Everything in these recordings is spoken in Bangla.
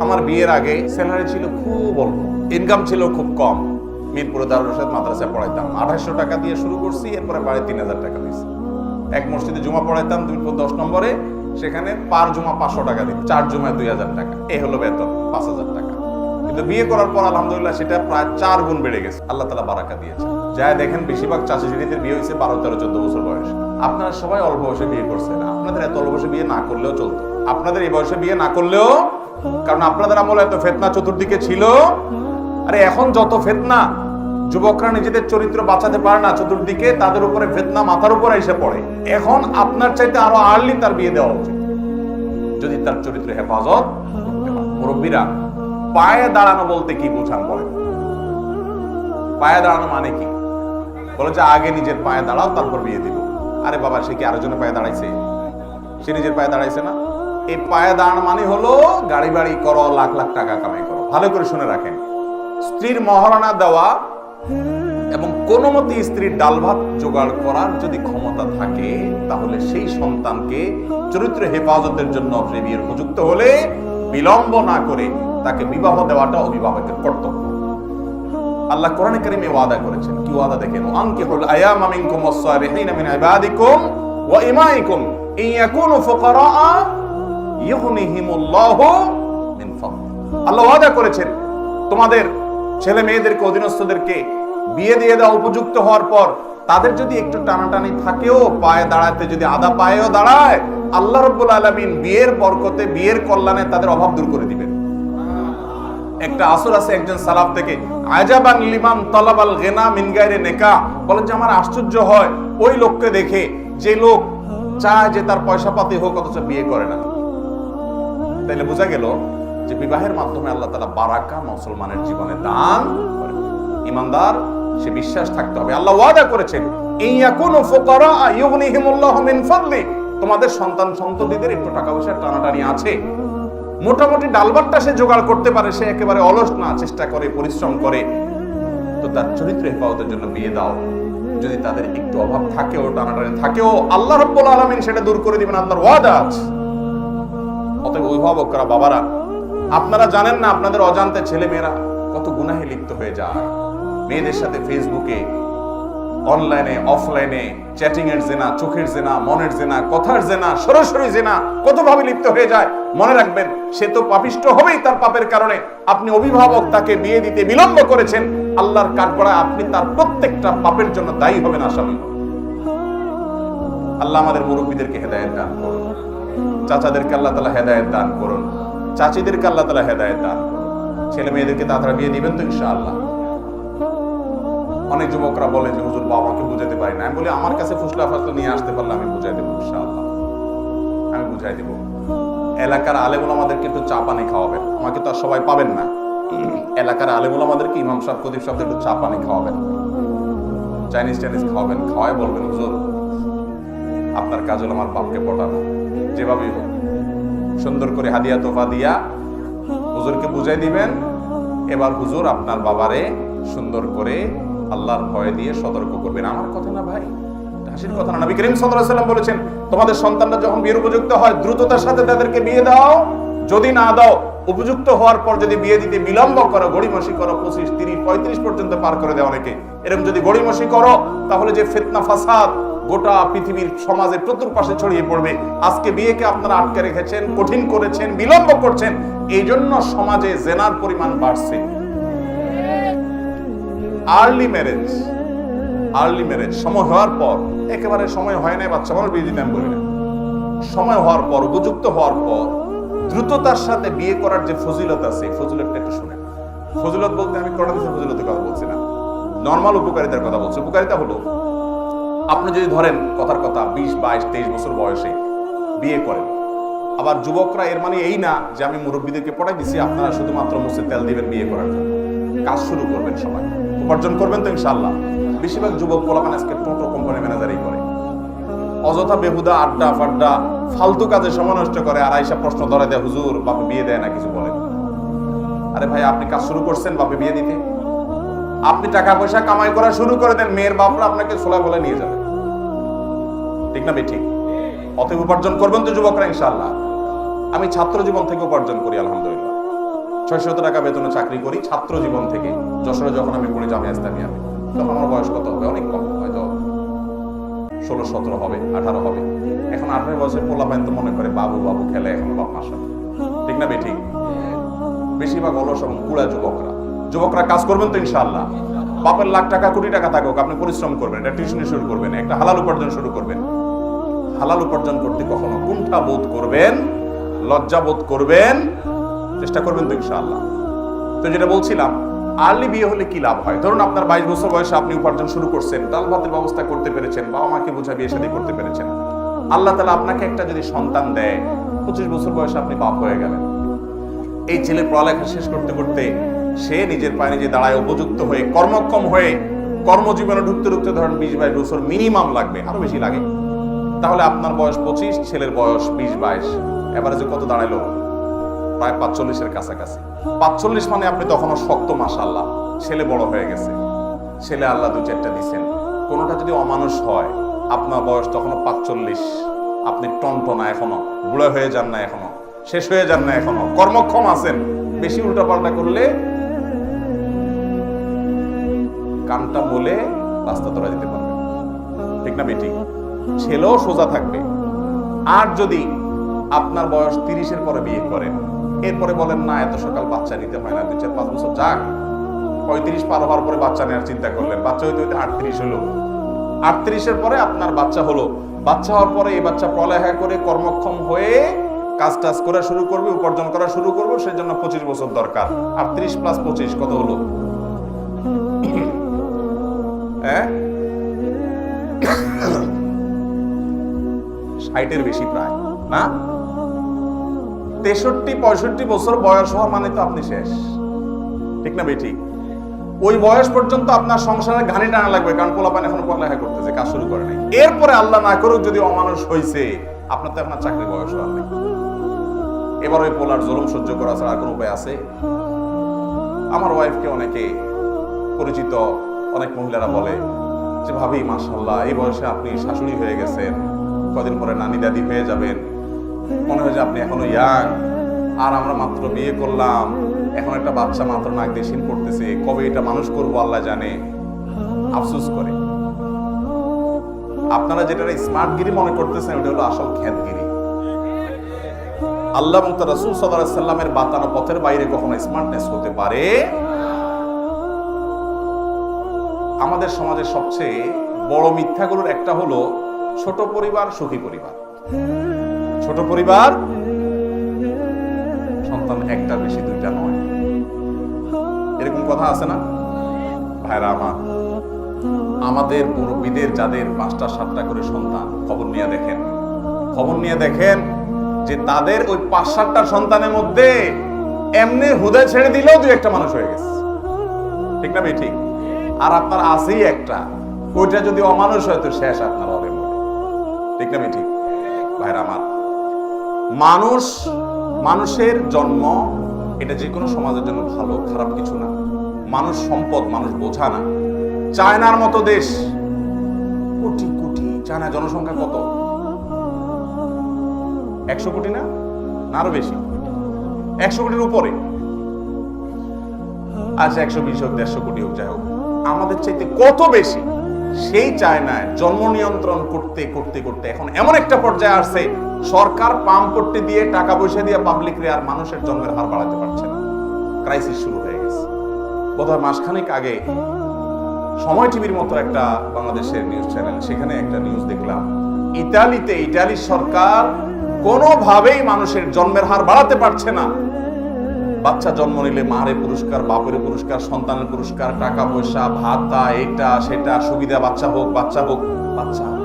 আমার বিয়ের আগে স্যালারি ছিল খুব অল্প, ইনকাম ছিল খুব কম। মিরপুরে দারুল রশিদ মাদ্রাসায় পড়াইতাম, 2800 টাকা দিয়ে শুরু করছি, এরপরে বাড়ি 3000 টাকা দিয়েছি। এক মসজিদে জুমা পড়াইতাম 10 নম্বরে, সেখানে পার জুমা 500 টাকা দিই, 4 জুমায় 2000 টাকা, এই হলো বেতন 5000 টাকা। কিন্তু বিয়ে করার পর আলহামদুলিল্লাহ সেটা প্রায় 4 গুণ বেড়ে গেছে। আল্লাহ তাআলা বারাকা দিয়েছে। যাই দেখেন বেশিরভাগ চাচা চাচিদের বিয়ে হয়েছে 12, 13, 14 বছর বয়সে। আপনারা সবাই অল্প বয়সে বিয়ে করছেন, আপনাদের এত অল্প বয়সে বিয়ে না করলেও চলতো। আপনাদের এই বয়সে বিয়ে না করলেও, কারণ আপনাদের আমলে এত ফিতনা চতুর্দিকে ছিল। আরে এখন যত ফিতনা, যুবকরা নিজেদের চরিত্র বাঁচাতে পারে না, চতুর্দিকে তাদের উপরে ফিতনা মাথার উপরে এসে পড়ে। এখন আপনার চাইতে আরো আর্লি তার বিয়ে দেওয়া উচিত, যদি তার চরিত্র হেফাজত করতে পারে। মুরব্বীরা, পায়ে দাঁড়ানো বলতে কি বোঝান বলেন? পায়ে দাঁড়ানো মানে কি? বলে যে আগে নিজের পায়ে দাঁড়াও তারপর বিয়ে দিব। আরে বাবা, সে কি আরেকজনের পায়ে দাঁড়াইছে? সে নিজের পায়ে দাঁড়াইছে না। এই পায়ে দাঁড়ানো মানে হলো গাড়ি বাড়ি করো, লাখ লাখ টাকা কামাই করো। ভালো করে শুনে রাখেন, স্ত্রীর মহারণা দেওয়া এবং কোন মতে স্ত্রীর ডাল ভাত জোগাড় করার যদি ক্ষমতা থাকে, তাহলে সেই সন্তানকে চরিত্র হেফাজতের জন্য বিয়ের উপযুক্ত হলে বিলম্ব না করে তাকে বিবাহ দেওয়াটা অভিভাবকের কর্তব্য। আল্লাহ কোরআনে কারিমে ওয়াদা করেছেন। কি ওয়াদা দেখেন? আনকিহুল আয়ামা মিনকুম ওয়াস-সালিহিনা মিন ইবাদিকুম ওয়া ইমাইকুম ইন ইয়াকুনু ফুকারা ইউগনিহিমুল্লাহু মিন ফাদলি। আল্লাহ ওয়াদা করেছেন তোমাদের ছেলে মেয়েদেরকে, অধীনস্থদেরকে বিয়ে দিয়ে দেওয়া উপযুক্ত হওয়ার পর তাদের যদি একটু টানাটানি থাকেও, পায়ে দাঁড়াতে যদি আধা পায়েও দাঁড়ায়, আল্লাহ রাব্বুল আলামিন বিয়ের বরকতে, বিয়ের কল্যাণে তাদের অভাব দূর করে দিবেন। একটা আসর আছে একজন সালাফ থেকে, আজাবান লিমান তালাবাল গিনা মিন গায়রি নিকাহ, বলেন যে আমার আশ্চর্য হয় ওই লোককে দেখে যে লোক চায় যে তার পয়সা পাতি হোক অথচ বিয়ে করে না। তাইলে বোঝা গেল যে বিবাহের মাধ্যমে আল্লাহ তাআলা বারাকা মুসলমানের জীবনে দান করেন। ঈমানদার সে বিশ্বাস থাকতে হবে। আল্লাহ ওয়াদা করেছেন ইন ইয়াকুনু ফুকারা ইউগনিহিমুল্লাহু মিন ফাদলি, তোমাদের সন্তান সন্ততিদের একটু টাকা পয়সার টানাটানি আছে, মোটামুটি ডালবাট্টা সে জোগাড় করতে পারে, সে একেবারে অলস না, চেষ্টা করে, পরিশ্রম করে, তো তার চরিত্র হেফাজতের জন্য বিয়ে দাও। যদি তাদের একটু অভাব থাকেও, টানাটানি থাকেও, আল্লাহ রাব্বুল আলামিন সেটা দূর করে দিবেন, আল্লাহর ওয়াদা আছে। অতএব অভিভাবকরা, বাবারা, আপনারা জানেন না আপনাদের অজান্তে ছেলে মেয়েরা কত গুনাহে লিপ্ত হয়ে যায়। মেয়েদের সাথে ফেসবুকে, অনলাইনে, অফলাইনে চ্যাটিং এর জেনা, চোখের জেনা, মনের জেনা, কথার জেনা, সরাসরি জেনা কতভাবে লিপ্ত হয়ে যায়। মনে রাখবেন, সে তো পাপিষ্ট হবেই তার পাপের কারণে। আপনি অভিভাবক, তাকে বিয়ে দিতে বিলম্ব করেছেন, আল্লাহর কাঠগড়ায় আপনি তার প্রত্যেকটা পাপের জন্য দায়ী হবেন, আসামি। আল্লাহ আমাদের মুরব্বীদেরকে হেদায়েত দান করুন, চাচাদেরকে আল্লাহ তাআলা হেদায়েত দান করুন, চাচিদেরকে আল্লাহ তাআলা হেদায়েত দান করুন। ছেলে মেয়েদেরকে তাড়াতাড়ি বিয়ে দিবেন তো ইনশাআল্লাহ। অনেক যুবকরা বলে যে হুজুর বাবাকে বুঝাতে পারি না। আমি বলি আমার কাছে ফুসলা ফাসলা নিয়ে আসতে পারলে আমি বুঝাই দেবো ইনশাআল্লাহ, আমি বুঝাই দেবো। এলাকার আলেম ওলামাদেরকে একটু চা পানি খাওয়াবেন, আমাকে তো আর সবাই পাবেন না। এলাকার আলেম ওলামাদেরকে, ইমাম সাহেব, খতিব সাহেবদের একটু চা পানি খাওয়াবেন, চাইনিজ টাইনিজ খাওয়াবেন, খাওয়াই বলবেন হুজুর আপনার কাজ হলো আমার বাপকে পটানো, যেভাবেই হোক সুন্দর করে হাদিয়া তোফা দিয়া হুজুরকে বুঝাই দিবেন। এবার হুজুর আপনার বাবারে সুন্দর করে আল্লাহর ভয় দিয়ে সতর্ক করবেন। আমার কথা না ভাই, হাসির কথা না। নবী করিম সাল্লাল্লাহু আলাইহি ওয়াসাল্লাম বলেছেন, তোমাদের সন্তানরা যখন বিয়ের উপযুক্ত হয় দ্রুততার সাথে তাদেরকে বিয়ে দাও। যদি না দাও, উপযুক্ত হওয়ার পর যদি বিয়ে দিতে বিলম্ব করো, গড়িমসি করো, 25, 30, 35 পর্যন্ত পার করে দেয় অনেকে, এরকম যদি গড়িমসি করো, তাহলে যে ফিতনা ফাসাদ গোটা পৃথিবীর সমাজে চতুর্পাশে ছড়িয়ে পড়বে। আজকে বিয়েকে আপনারা আটকে রেখেছেন, কঠিন করেছেন, বিলম্ব করছেন, এই জন্য সমাজে জেনার পরিমাণ বাড়ছে। আর্লি ম্যারেজ সময় হওয়ার পর, একেবারে সময় হয় না বাচ্চা মানুষ বিয়ে দিতে আমি বলি না, সময় হওয়ার পর, উপযুক্ত হওয়ার পর দ্রুততার সাথে বিয়ে করার যে ফজিলত আছে, ফজিলতটা একটু শুনেন। ফজিলত বলতে আমি কোরআন হাদিসের ফজিলতের কথা বলছি না, নরমাল উপকারিতার কথা বলছি। উপকারিতা হলো, আপনি যদি ধরেন কথার কথা 20, 22, 23 বছর বয়সে বিয়ে করেন, আবার যুবকরা, এর মানে এই না যে আমি মুরব্বীদেরকে পড়াই দিচ্ছি আপনারা শুধুমাত্র মুছে তেল দিবেন বিয়ে করার জন্য। কাজ শুরু করবেন, সবাই উপার্জন করবেন তো ইনশাআল্লাহ। বেশিরভাগ যুবক পোলাপান আজকে টোটো কোম্পানি ম্যানেজারই করে, অযথা বেহুদা আড্ডা ফাড্ডা ফালতু কাজে সময় নষ্ট করে, আর আইসা প্রশ্ন ধরে দেয় হুজুর বাপে বিয়ে দেয় না, কিছু বলে। আরে ভাই, আপনি কাজ শুরু করছেন বাপে বিয়ে দিতে, আপনি টাকা পয়সা কামাই করা শুরু করে দেন, মেয়ের বাপরা আপনাকে ছোলা বলে নিয়ে যাবে, ঠিক না? ঠিক। অতএব উপার্জন করবেন তো যুবকরা ইনশাআল্লাহ। আমি ছাত্র জীবন থেকে উপার্জন করি আলহামদুলিল্লাহ, 600 টাকা বেতনে চাকরি করি ছাত্র জীবন থেকে। যশোরে যখন আমি পড়ি জামিয়া ইসলামিয়াতে, তখন আমার বয়স কত হবে? অনেক কম, হয়তো 16, 17 হবে, 18 হবে। এখন 18 বছরের পোলাপাইন তো মনে করে বাবু বাবু খেলে এখন বাপ মার সাথে, ঠিক না বেঠিক? বেশিরভাগ অলস এবং কুড়া যুবকরা কাজ করবেন তো ইনশাআল্লাহ। বাপের লাখ টাকা কোটি টাকা থাকুক, আপনি পরিশ্রম করবেন, একটা টিউশনি শুরু করবেন, একটা হালাল উপার্জন শুরু করবেন। হালাল উপার্জন করতে কখনো কুণ্ঠা বোধ করবেন, লজ্জা বোধ করবেন, চেষ্টা করবেন তো ইনশাআল্লাহ। তো যেটা বলছিলাম, আর্লি বিয়ে হলে কি লাভ হয়? ধরুন আপনার 22 বছর বয়সে আপনি উপার্জন শুরু করছেন, ডাল ভাতের ব্যবস্থা করতে পেরেছেন, বাবা মাকে বুঝা বিয়ে শাদী করতে পেরেছেন। আল্লাহ তাআলা আপনাকে একটা যদি সন্তান দেয়, 25 বছর বয়সে আপনি বাপ হয়ে গেলেন। এই ছেলে পড়ালেখা শেষ করতে করতে সে নিজের পায়ে নিজে দাঁড়ায়, উপযুক্ত হয়ে কর্মক্ষম হয়ে কর্মজীবনে ঢুকতে ধরেন 20-22 বছর মিনিমাম লাগবে, আরো বেশি লাগে। তাহলে আপনার বয়স 25, ছেলের বয়স 20-22, এভারেজে কত দাঁড়াইলো? প্রায় 45-এর কাছাকাছি। 45 মানে আপনি তখনও শক্ত, মাশাআল্লাহ। ছেলে বড় হয়ে গেছে, ছেলে আল্লাহ 2-4টা দিচ্ছেন। কোনোটা যদি অমানুষ হয়, আপনার বয়স তখনও 45, আপনি টনটনা এখনো, বুড়া হয়ে যান না এখনো, শেষ হয়ে যান না এখনো, কর্মক্ষম আছেন। বেশি উল্টাপাল্টা করলে কানটা মোলে রাস্তা ধরা দিতে পারবে, ঠিক না বেটি? ছেলেও সোজা থাকবে। আর যদি আপনার বয়স 30-এর পরে বিয়ে করেন, এরপরে বলেন না এত সকাল বাচ্চা নিতে হয় না, 2-4-5 বছর যাক, 35 পার হওয়ার পরে বাচ্চা নেওয়ার চিন্তা করলেন, বাচ্চা হইতে হইতে 38 হলো, 38-এর পরে আপনার বাচ্চা হলো। বাচ্চা হওয়ার পরে এই বাচ্চা পড়ালেখা করে কর্মক্ষম হয়ে কাজ টাজ করা শুরু করবে, উপার্জন করা শুরু করবে, সেই জন্য 25 বছর দরকার। 38 + 25 কত হলো? 60-এর বেশি প্রায় না? 63-65 বছর বয়স হওয়া মানে তো আপনি শেষ, ঠিক না বেটি? ওই বয়স পর্যন্ত আপনার সংসারে ঘানি টানা লাগবে, কারণ পোলাপান এখন পড়ালেখা করতেছে, কাজ শুরু করে নাই। এরপরে আল্লাহ না করুক যদি অমানুষ হয়েছে, আপনার তো এখন চাকরি বয়স হওয়ার নেই। এবার ওই পোলার জুলুম সহ্য করা ছাড়া কোনো উপায় আছে? আমার ওয়াইফকে অনেকে পরিচিত অনেক মহিলারা বলে যে ভাবি মাশাআল্লাহ এই বয়সে আপনি শাশুড়ি হয়ে গেছেন, কদিন পরে নানি দাদি হয়ে যাবেন, মনে হয় যে আপনি এখনো ইয়াং, আর আমরা মাত্র বিয়ে করলাম, এখন একটা বাচ্চা মাত্র নাক দিয়ে শিন পড়তেছে, কবে এটা মানুষ করবো আল্লাহ জানে। আফসোস করে আপনারা যেটা স্মার্টগিরি মনে করতেছেন, ওটা হলো আসল খ্যাতগিরি। আল্লাহ এবং তার রাসূল সাল্লাল্লাহু আলাইহি সাল্লামের বাতানো পথের বাইরে কখনো স্মার্টনেস হতে পারে? আমাদের সমাজের সবচেয়ে বড় মিথ্যাগুলোর একটা হলো ছোট পরিবার সুখী পরিবার। ছোট পরিবার, সন্তান একটা বেশি, 2টা নয়, এরকম কথা আছে না ভাইরা আমার? আমাদের মুরব্বীদের যাদের 5টা 7টা করে সন্তান, খবর নিয়ে দেখেন যে তাদের ওই 5-7টা সন্তানের মধ্যে এমনি হুদা ছেড়ে দিলেও 2-1টা মানুষ হয়ে গেছে, ঠিক না ঠিক? আর আপনার আছেই একটা, ওইটা যদি অমানুষ হয় তো শেষ আপনার হবে, ঠিক না ঠিক? ভাইরা আমার, মানুষের জন্ম এটা যে কোনো সমাজের জন্য ভালো, খারাপ কিছু না। মানুষ সম্পদ, মানুষ বোঝা না। চায়নার মতো দেশ, কোটি কোটি, চায়না জনসংখ্যা কত? 100 কোটি না? আরো বেশি, 100 কোটির উপরে। আচ্ছা 120 হোক, 150 কোটি হোক, যাই হোক, আমাদের চাইতে কত বেশি। সেই চায়নায় জন্ম নিয়ন্ত্রণ করতে করতে করতে এখন এমন একটা পর্যায়ে আসছে, সরকার পাম্প করতে দিয়ে, টাকা পয়সা দিয়ে পাবলিক রে আর মানুষের জন্মের হার বাড়াতে পারছে না। ক্রাইসিস শুরু হয়ে গেছে। বোধহয় মাসখানেক আগে সময় টিভির মতো একটা বাংলাদেশের নিউজ চ্যানেল, সেখানে একটা নিউজ দেখলাম, ইটালির সরকার কোনোভাবেই মানুষের জন্মের হার বাড়াতে পারছে না। বাচ্চা জন্ম নিলে মারে পুরস্কার, বাপের পুরস্কার, সন্তানের পুরস্কার, টাকা পয়সা, ভাতা, এটা সেটা, সুবিধা, বাচ্চা হোক, বাচ্চা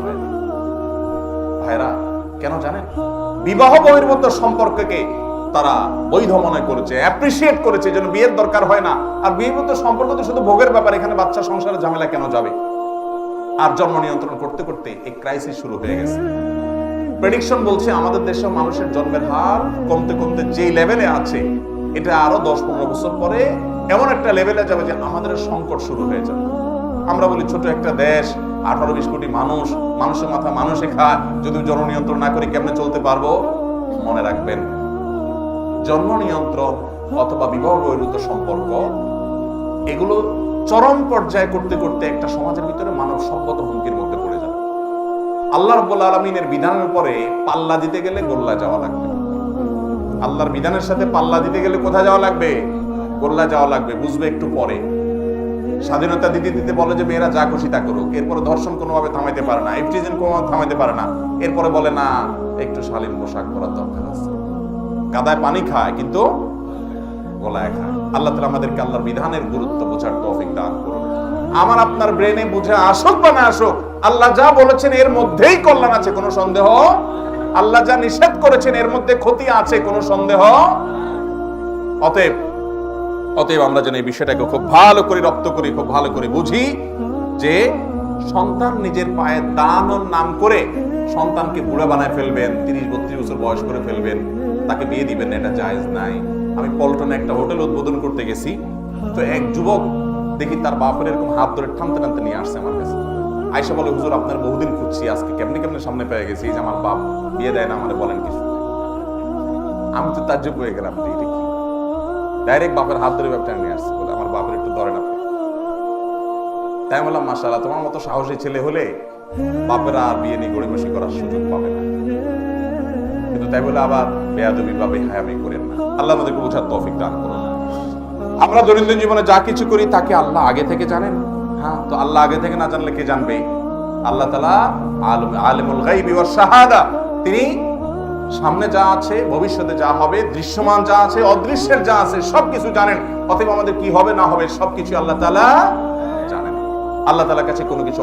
হয় না। ভাইরা কেন জানেন? বিবাহ বহির্ভূত সম্পর্ককে তারা বৈধ মনে করেছে, অ্যাপ্রিসিয়েট করেছে, যেন বিয়ের দরকার হয় না। আর বহির্ভূত সম্পর্ক তো শুধু ভোগের ব্যাপার, এখানে বাচ্চা সংসারে ঝামেলা কেন যাবে? আর জন্ম নিয়ন্ত্রণ করতে করতে এই ক্রাইসিস শুরু হয়ে গেছে। প্রেডিকশন বলছে আমাদের দেশে মানুষের জন্মের হার কমতে কমতে যে লেভেলে আছে, এটা আরো 10-15 বছর পরে এমন একটা লেভেলে যাবে যে আমাদের সংকট শুরু হয়ে যাবে। আমরা বলি ছোট একটা দেশ, 18-20 কোটি মানুষ, মানুষের মাথা মানুষে খায়, যদি জননিয়ন্ত্রণ না করি কেমনে চলতে পারবো? মনে রাখবেন, জন্ম নিয়ন্ত্রণ অথবা বিবাহ বহির্ভূত সম্পর্ক, এগুলো চরম পর্যায়ে করতে করতে একটা সমাজের ভিতরে মানব সভ্যতা হুমকির মধ্যে পড়ে যাবে। আল্লাহ রাব্বুল আলামিনের বিধানের উপরে পাল্লা দিতে গেলে গোল্লা যাওয়া লাগবে। আল্লাহর বিধানের সাথে পাল্লা দিতে গেলে কোথায় যাওয়া লাগবে? গোল্লা যাওয়া লাগবে। বুঝবে একটু পরে। স্বাধীনতা দিতে দিতে বলে যে মেয়েরা যা খুশি তা করুক, এরপরে ধর্ষণ কোনোভাবে থামাইতে পারে না, ইফটিজিং কোনোভাবে থামাইতে পারে না, এরপরে বলে না একটু শালীন পোশাক পরার দরকার আছে। কাদায় পানি খায় কিন্তু গলায় খায়। আল্লাহ তাআলা আমাদেরকে আল্লাহর বিধানের গুরুত্ব বোঝার তৌফিক দান করুন। আমার আপনার ব্রেনে বুঝে আসুক বা না আসুক, আল্লাহ যা বলেছেন এর মধ্যেই কল্যাণ আছে, কোনো সন্দেহ। আল্লাহ যা নিষেধ করেছেন এর মধ্যে ক্ষতি আছে, কোনো সন্দেহ। অতএব আমরা যেন এই বিষয়টাকে খুব ভালো করে রপ্ত করি, খুব ভালো করে বুঝি যে সন্তান নিজের পায়ে দাঁড়ানোর নাম করে সন্তানকে বুড়া বানায় ফেলবেন, 30-32 বছর বয়স করে ফেলবেন, তাকে বিয়ে দিবেন, এটা জায়েজ নাই। আমি পল্টনে একটা হোটেল উদ্বোধন করতে গেছি, তো এক যুবক দেখি তার বাপের এরকম হাত ধরে টানতে টানতে নিয়ে আসছে আমার কাছে। আয়েশা বলে, হুজুর আপনার বহুদিন খুঁজছি, আজকে কেমনে কেমনে সামনে পেয়ে গেছি, যে আমার বাপ বিয়ে দেয় না, আমাদের বলেন কিছু। আমি তো তাজ্জব হয়ে গেলাম, এটা কি? ডাইরেক্ট বাপের হাত ধরে ব্যাপারটা নিয়ে আসছে, বলে আমার বাপের একটু ধরে না। তাই বললাম, মাশাআল্লাহ, তোমার মতো সাহসী ছেলে হলে বাপেরা আর বিয়ে নিয়ে গড়িমসি করার সুযোগ পাবে না। কিন্তু তাই বলে আবার বেয়াদবি বা বেহায়ামি করেন না। আল্লাহ আমাদেরকে বোঝার তৌফিক দান করুন। আমরা দৈনন্দিন জীবনে যা কিছু করি তাকে আল্লাহ আগে থেকে জানেন। হ্যাঁ, তো আল্লাহ আগে থেকে না জানলে কে জানবে? আল্লাহ তাআলা আলিমুল গায়বি ওয়াশ শাহাদা, তিনি সামনে যা আছে, ভবিষ্যতে যা হবে, দৃশ্যমান যা আছে, অদৃশ্যের যা আছে, সবকিছু জানেন। অতএব আমাদের কি হবে না হবে সবকিছু আল্লাহ তাআলা জানেন। আল্লাহ তাআলার কাছে কোনো কিছু